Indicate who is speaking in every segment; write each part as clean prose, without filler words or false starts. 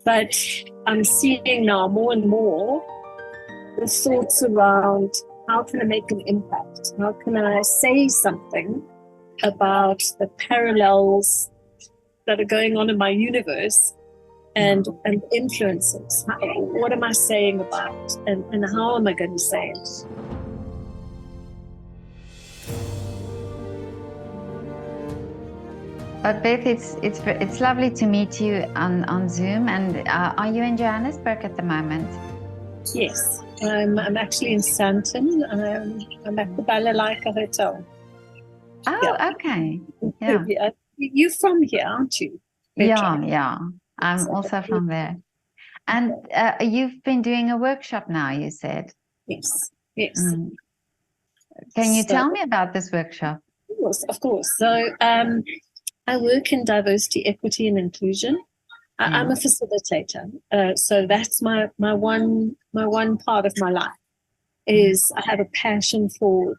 Speaker 1: But I'm seeing now more and more the thoughts around how can I make an impact? How can I say something about the parallels that are going on in my universe and influences? What am I saying about and how am I going to say it?
Speaker 2: But Beth, it's lovely to meet you on Zoom. And are you in Johannesburg at the moment?
Speaker 1: Yes, I'm actually in Sandton. I'm at the Balalaika Hotel.
Speaker 2: Oh, okay. Yeah.
Speaker 1: You're from here, aren't you, Petra?
Speaker 2: Yeah. I'm also from there. And you've been doing a workshop now, you said.
Speaker 1: Yes.
Speaker 2: Can you tell me about this workshop?
Speaker 1: Of course. So I work in diversity, equity, and inclusion. I'm a facilitator. So that's my one part of my life is I have a passion for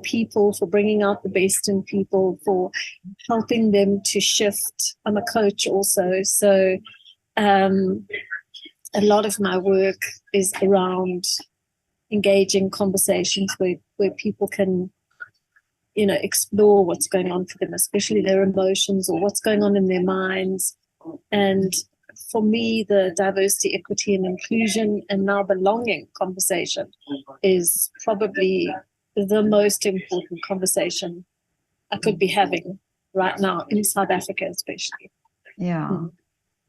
Speaker 1: people, for bringing out the best in people, for helping them to shift. I'm a coach also. So a lot of my work is around engaging conversations where people can, explore what's going on for them, especially their emotions or what's going on in their minds. And for me, the diversity, equity, and inclusion and now belonging conversation is probably the most important conversation I could be having right now in South Africa, especially.
Speaker 2: Yeah.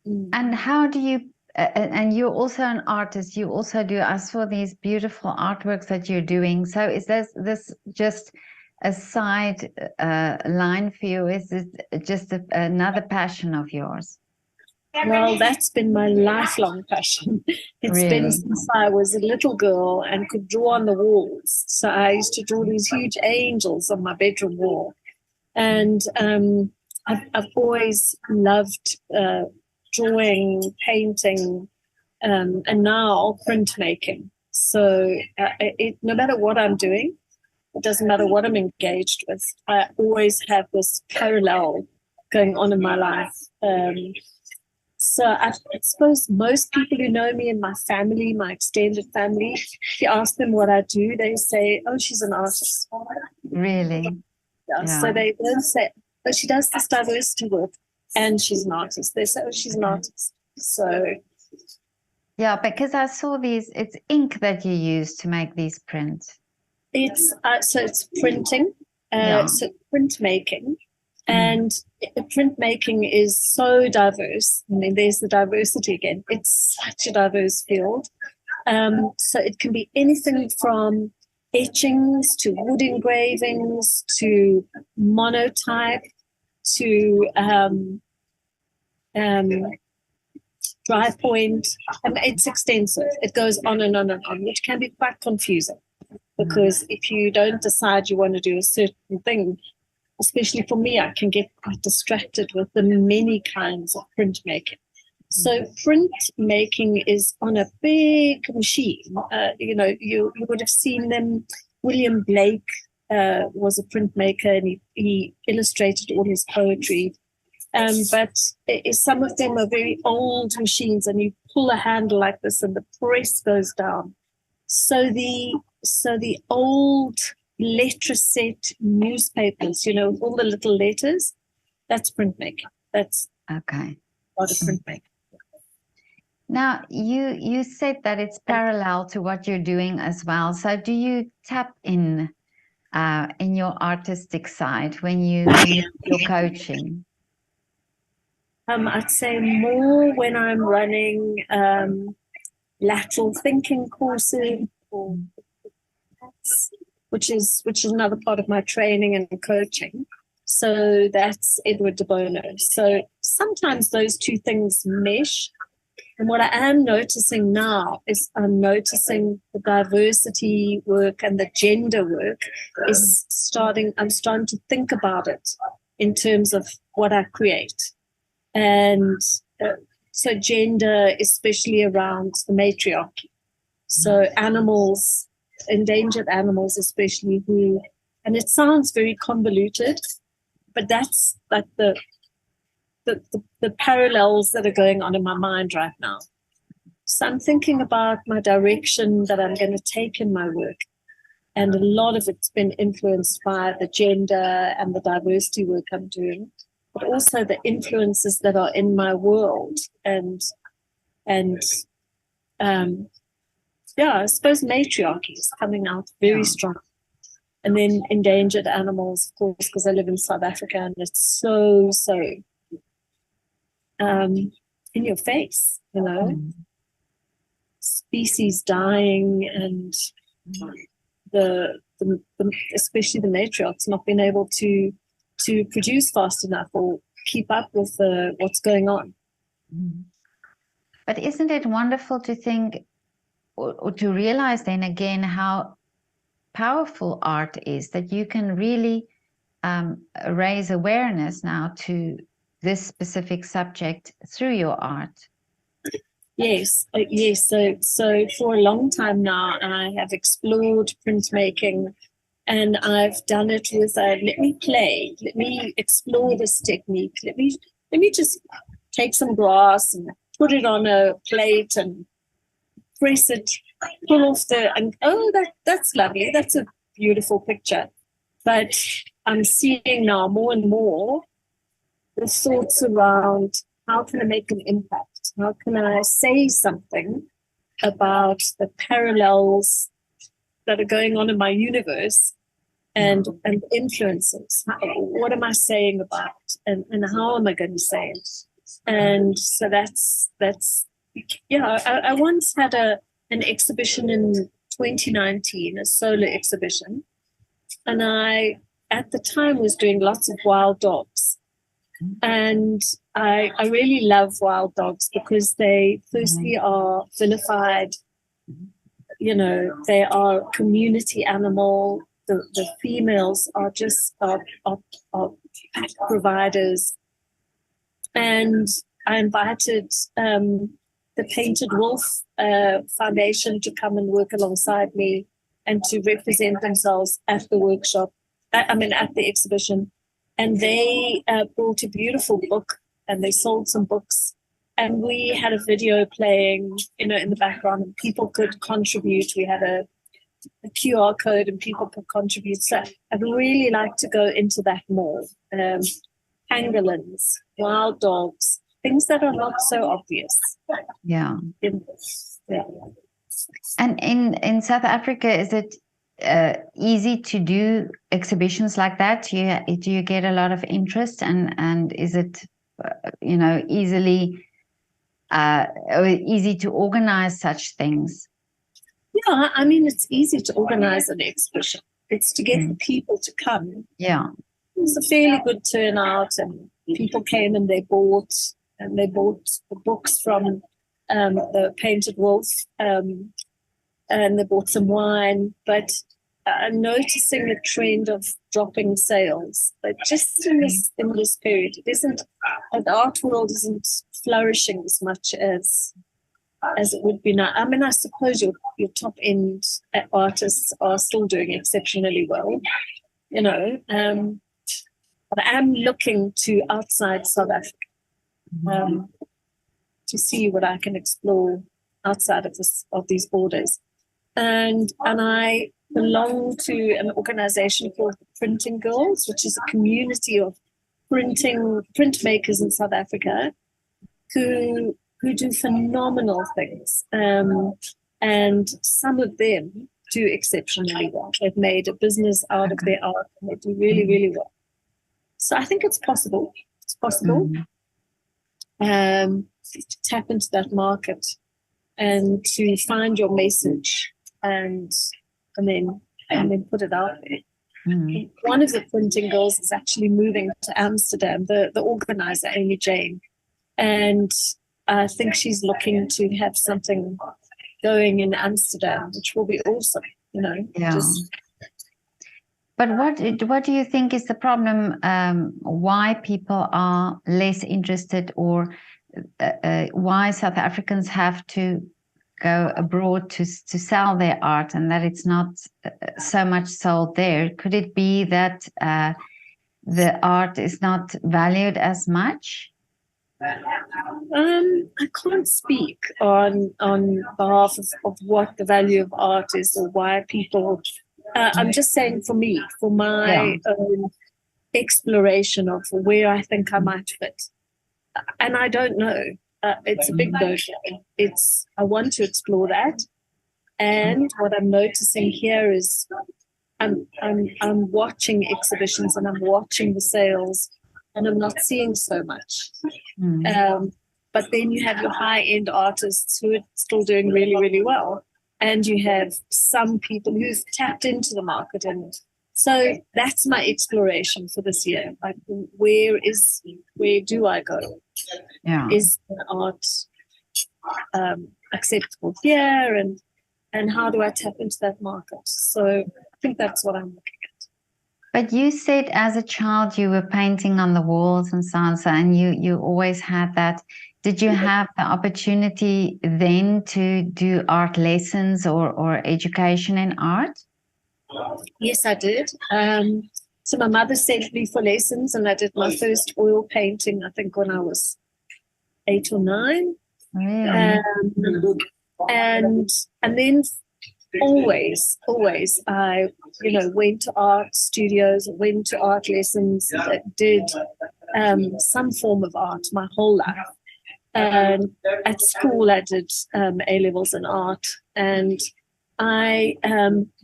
Speaker 2: And how do you, and you're also an artist, you also do, I saw these beautiful artworks that you're doing. So is this just a side line for you? Is it just another passion of yours?
Speaker 1: Well, that's been my lifelong passion. It's been since I was a little girl and could draw on the walls. So I used to draw these huge angels on my bedroom wall. And I've always loved drawing, painting, and now printmaking. So no matter what I'm doing, it doesn't matter what I'm engaged with, I always have this parallel going on in my life. So I suppose most people who know me in my family, my extended family, if you ask them what I do, they say, oh, she's an artist.
Speaker 2: Really?
Speaker 1: Yeah. So they don't say, oh, she does this diversity work and she's an artist. They say, oh, she's an artist. So.
Speaker 2: Yeah, because I saw these, it's ink that you use to make these prints.
Speaker 1: It's printing, so printmaking. And printmaking is so diverse. I mean, there's the diversity again. It's such a diverse field. So it can be anything from etchings to wood engravings to monotype to dry point. It's extensive. It goes on and on and on, which can be quite confusing because if you don't decide you want to do a certain thing, especially for me, I can get quite distracted with the many kinds of printmaking. So printmaking is on a big machine. You would have seen them. William Blake was a printmaker and he illustrated all his poetry. But some of them are very old machines and you pull a handle like this and the press goes down. So the old letter set newspapers, all the little letters, that's printmaking. That's
Speaker 2: okay.
Speaker 1: Part of printmaking.
Speaker 2: Now, you said that it's parallel to what you're doing as well. So do you tap in your artistic side when you're coaching?
Speaker 1: I'd say more when I'm running lateral thinking courses, which is another part of my training and coaching. So that's Edward de Bono. So sometimes those two things mesh. And what I am noticing now is I'm noticing the diversity work and the gender work is I'm starting to think about it in terms of what I create. And so gender, especially around the matriarchy. So animals, endangered animals especially, and it sounds very convoluted, but that's like the the parallels that are going on in my mind right now. So I'm thinking about my direction that I'm going to take in my work. And a lot of it's been influenced by the gender and the diversity work I'm doing, but also the influences that are in my world. And I suppose matriarchy is coming out very strong. And then endangered animals, of course, because I live in South Africa, and it's so in your face, species dying, and the especially the matriarchs not being able to produce fast enough or keep up with what's going on.
Speaker 2: But isn't it wonderful to think or to realize then again how powerful art is, that you can really raise awareness now to this specific subject through your art?
Speaker 1: Yes. So for a long time now, I have explored printmaking, and I've done it with let me play, let me explore this technique, let me just take some glass and put it on a plate and press it, pull off and that's lovely, that's a beautiful picture. But I'm seeing now more and more the thoughts around, how can I make an impact? How can I say something about the parallels that are going on in my universe and influences? What am I saying about and how am I going to say it? And so that's I once had an exhibition in 2019, a solo exhibition, and I at the time was doing lots of wild dogs. And I really love wild dogs because they firstly are vilified, they are community animal. The females are just are providers. And I invited the Painted Wolf Foundation to come and work alongside me and to represent themselves at the workshop, at the exhibition. And they brought a beautiful book, and they sold some books. And we had a video playing, in the background, and people could contribute. We had a QR code, and people could contribute. So I'd really like to go into that more. Pangolins, wild dogs, things that are not so obvious.
Speaker 2: Yeah.
Speaker 1: Yeah.
Speaker 2: And in South Africa, is it easy to do exhibitions like that? Do you get a lot of interest, and is it easy to organize such things?
Speaker 1: Yeah, it's easy to organize an exhibition. It's to get the people to come.
Speaker 2: Yeah,
Speaker 1: it was a fairly good turnout, and people came and they bought the books from the Painted Wolf, and they bought some wine. But I'm noticing the trend of dropping sales. But just in this period, the art world isn't flourishing as much as it would be now. I suppose your top end artists are still doing exceptionally well, but I'm looking to outside South Africa to see what I can explore outside of these borders. And I belong to an organization called the Printing Girls, which is a community of printmakers in South Africa who do phenomenal things. And some of them do exceptionally well. They've made a business out of their art, and they do really, really well. So I think it's possible. It's possible to tap into that market and to find your message and then put it out there. One of the Printing Girls is actually moving to Amsterdam, the organizer, Amy Jane. And I think she's looking to have something going in Amsterdam, which will be awesome,
Speaker 2: Yeah. But what do you think is the problem? Why people are less interested, or why South Africans have to go abroad to sell their art, and that it's not so much sold there? Could it be that the art is not valued as much?
Speaker 1: I can't speak on behalf of what the value of art is or why people. I'm just saying for me, for my own exploration of where I think I might fit, and I don't know. It's a big notion. I want to explore that, and what I'm noticing here is I'm watching exhibitions and I'm watching the sales, and I'm not seeing so much. But then you have your high-end artists who are still doing really, really well. And you have some people who've tapped into the market. And so that's my exploration for this year. Like, where do I go?
Speaker 2: Yeah.
Speaker 1: Is the art acceptable here? And how do I tap into that market? So I think that's what I'm looking at.
Speaker 2: But you said as a child you were painting on the walls and so on, and you always had that. Did you have the opportunity then to do art lessons or education in art?
Speaker 1: Yes, I did. So my mother sent me for lessons, and I did my first oil painting, I think, when I was 8 or 9.
Speaker 2: Really?
Speaker 1: And then always I went to art studios, went to art lessons, did some form of art my whole life. And at school I did A-levels in art, and I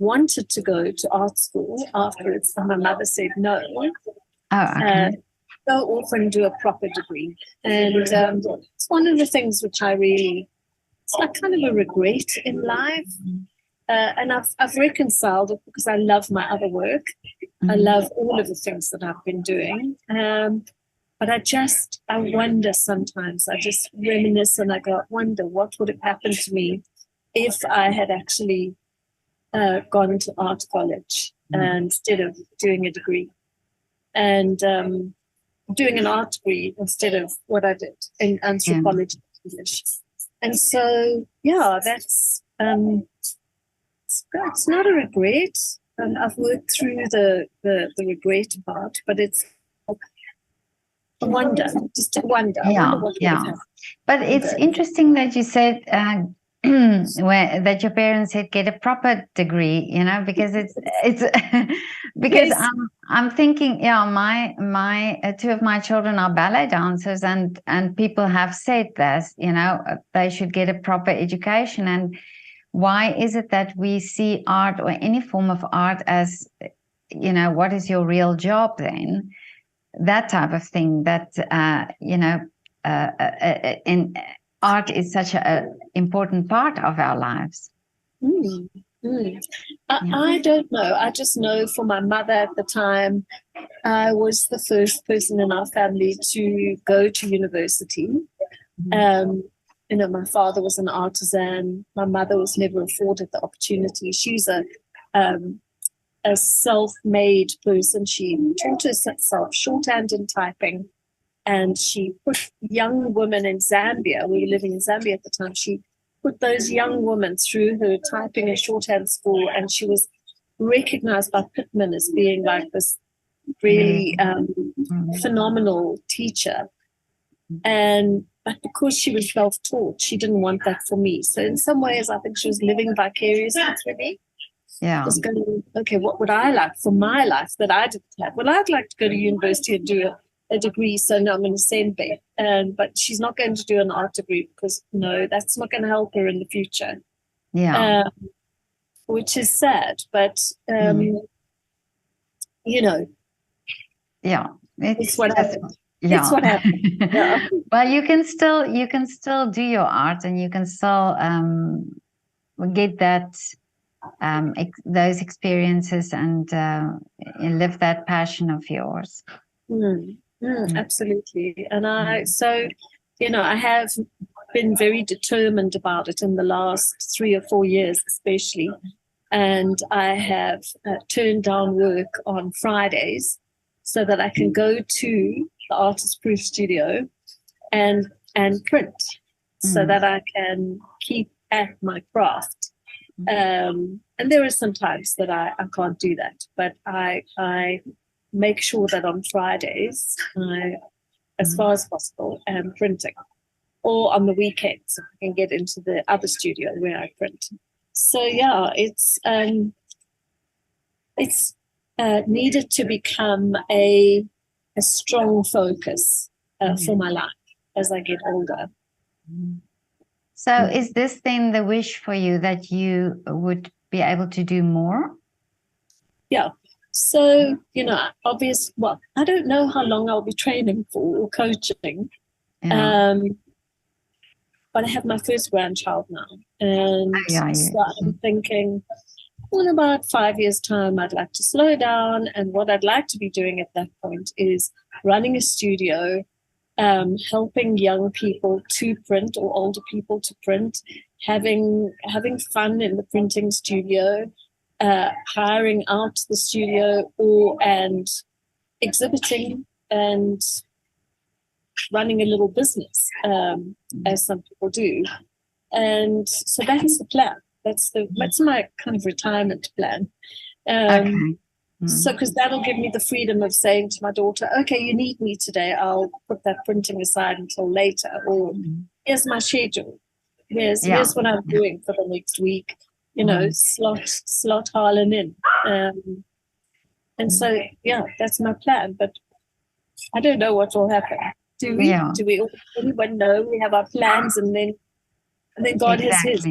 Speaker 1: wanted to go to art school afterwards, and my mother said no.
Speaker 2: Oh, okay.
Speaker 1: Go off and do a proper degree. And it's one of the things which it's like kind of a regret in life. And I've reconciled it because I love my other work. I love all of the things that I've been doing. But I wonder sometimes, I just reminisce and I wonder what would have happened to me if I had actually gone to art college instead of doing a degree, and doing an art degree instead of what I did in anthropology and English. And so, that's it's not a regret. I've worked through the regret part, but it's a wonder, just a wonder.
Speaker 2: But it's interesting that you said that your parents said get a proper degree, because it's because
Speaker 1: Yes.
Speaker 2: I'm thinking, my two of my children are ballet dancers, and people have said this, they should get a proper education. And why is it that we see art or any form of art as, what is your real job then? That type of thing, that, in art is such an important part of our lives.
Speaker 1: I don't know. I just know for my mother at the time, I was the first person in our family to go to university. My father was an artisan. My mother was never afforded the opportunity. She's a self-made person. She taught herself shorthand and typing, and she put young women in Zambia. We were living in Zambia at the time. She put those young women through her typing and shorthand school, and she was recognized by Pittman as being like this really phenomenal teacher. But because she was self-taught, she didn't want that for me. So in some ways, I think she was living vicariously through me. Just going, okay, what would I like for my life that I didn't have? Well, I'd like to go to university and do a degree, so now I'm going to send Beth. But she's not going to do an art degree because, no, that's not going to help her in the future. Which is sad, but, it's what happened. It's what happened.
Speaker 2: Well, you can still do your art, and you can still get that those experiences and live that passion of yours.
Speaker 1: Absolutely. And I have been very determined about it in the last 3 or 4 years, especially. And I have turned down work on Fridays so that I can go to the Artist Proof Studio and print, so that I can keep at my craft. And there are some times that I can't do that, but I make sure that on Fridays as far as possible, and printing. Or on the weekends, if I can get into the other studio where I print. So yeah, it's needed to become a strong focus for my life as I get older.
Speaker 2: So is this then the wish for you, that you would be able to do more?
Speaker 1: Yeah. So, well, I don't know how long I'll be training for or coaching.
Speaker 2: Yeah.
Speaker 1: But I have my first grandchild now. And so I'm thinking, in about 5 years' time, I'd like to slow down. And what I'd like to be doing at that point is running a studio, helping young people to print or older people to print, having fun in the printing studio, hiring out the studio and exhibiting and running a little business, as some people do. And so that's the plan. That's my kind of retirement plan. So, because that'll give me the freedom of saying to my daughter, okay, you need me today, I'll put that printing aside until later. Or here's my schedule. Here's what I'm doing for the next week. Slot Harlan in. And so, that's my plan. But I don't know what will happen. Do we?
Speaker 2: Yeah.
Speaker 1: Do we? Anyone know? We have our plans, and then God has His.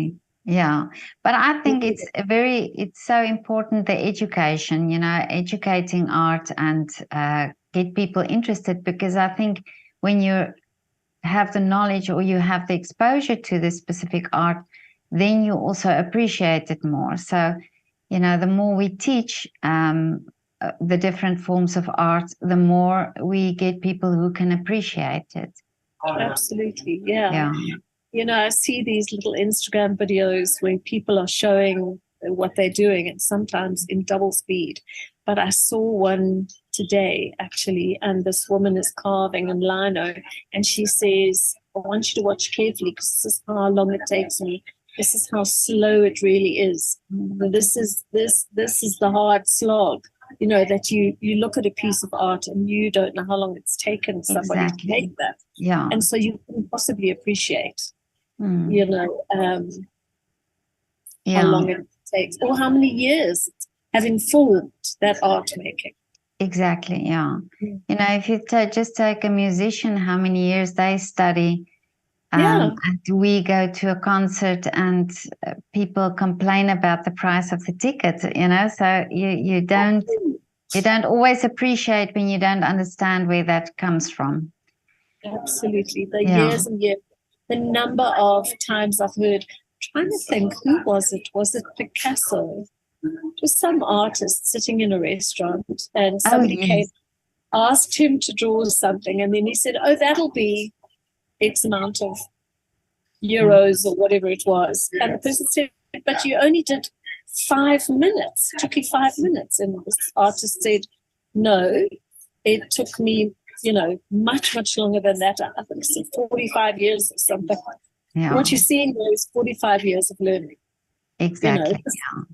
Speaker 2: Yeah, but I think it's so important, the education, educating art and get people interested, because I think when you have the knowledge or you have the exposure to this specific art, then you also appreciate it more. So, the more we teach the different forms of art, the more we get people who can appreciate it.
Speaker 1: Absolutely, yeah. I see these little Instagram videos where people are showing what they're doing, and sometimes in double speed. But I saw one today, actually, and this woman is carving in lino, and she says, I want you to watch carefully, because this is how long it takes me. This is how slow it really is. This is the hard slog. That you look at a piece of art and you don't know how long it's taken somebody to make that.
Speaker 2: Yeah.
Speaker 1: And so you can possibly appreciate, how long it takes, or how many years have informed that art making.
Speaker 2: Exactly, yeah. If you just take a musician, how many years they study. And we go to a concert and people complain about the price of the ticket, so you don't always appreciate when you don't understand where that comes from.
Speaker 1: Absolutely. The years and years, the number of times I've heard, trying to think, who was it? Was it Picasso? It was some artist sitting in a restaurant, and somebody came, asked him to draw something, and then he said, oh, that'll be X amount of euros or whatever it was. And the person said, but you only did 5 minutes. It took you 5 minutes. And this artist said, no, it took me, much, much longer than that. I think it's 45 years or something. Yeah. What you're seeing there is 45 years of learning.
Speaker 2: Exactly.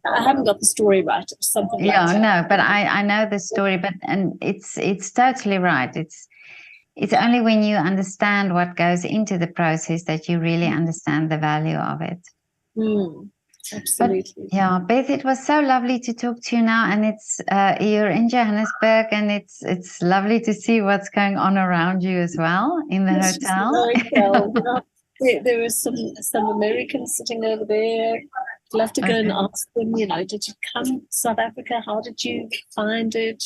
Speaker 1: I haven't got the story right. It was something like that.
Speaker 2: No, but I know the story, and it's totally right. It's only when you understand what goes into the process that you really understand the value of it.
Speaker 1: Absolutely.
Speaker 2: But, Beth, it was so lovely to talk to you now, and it's you're in Johannesburg, and it's lovely to see what's going on around you as well in the hotel.
Speaker 1: There were some Americans sitting over there. I'd love to go and ask them, did you come to South Africa? How did you find it?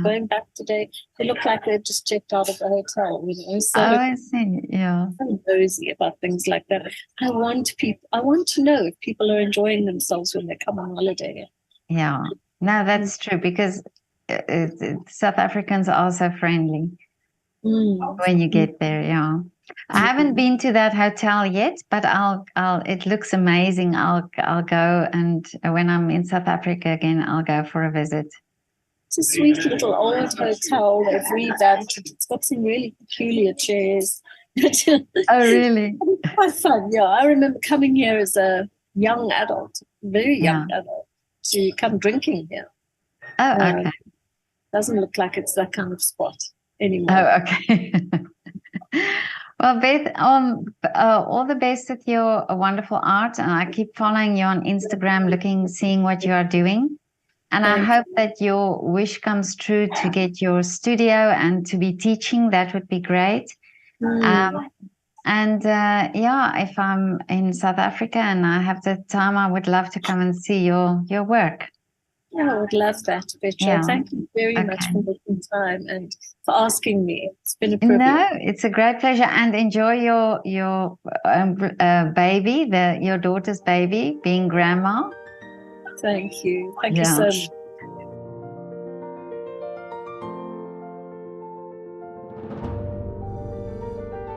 Speaker 1: Going back today, they look like they've just checked out of the hotel, So
Speaker 2: I see, yeah.
Speaker 1: I'm nosy about things like that. I want to know if people are enjoying themselves when they come on holiday.
Speaker 2: Yeah, no, that's true, because South Africans are so friendly when you get there, I haven't been to that hotel yet, but I'll it looks amazing. I'll go, and when I'm in South Africa again, I'll go for a visit.
Speaker 1: It's a sweet little old hotel. They've revamped it. It's got some really peculiar chairs.
Speaker 2: Oh, really?
Speaker 1: It's quite fun, I remember coming here as a young adult, very young adult, to come drinking here.
Speaker 2: Oh, okay.
Speaker 1: Doesn't look like it's that kind of spot anymore.
Speaker 2: Oh, okay. Well, Beth, all the best with your wonderful art, and I keep following you on Instagram, seeing what you are doing. And I
Speaker 1: Thank
Speaker 2: hope that your wish comes true to get your studio and to be teaching. That would be great.
Speaker 1: you.
Speaker 2: And yeah, if I'm in South Africa and I have the time, I would love to come and see your work.
Speaker 1: Yeah, I would love that, Petra.
Speaker 2: Yeah.
Speaker 1: Thank you very much
Speaker 2: Okay.
Speaker 1: for making time and for asking me. It's been a
Speaker 2: No,
Speaker 1: privilege.
Speaker 2: it's a great pleasure, and enjoy your baby, your daughter's baby, being grandma.
Speaker 1: Thank you. Thank you
Speaker 2: Yeah.
Speaker 1: so much.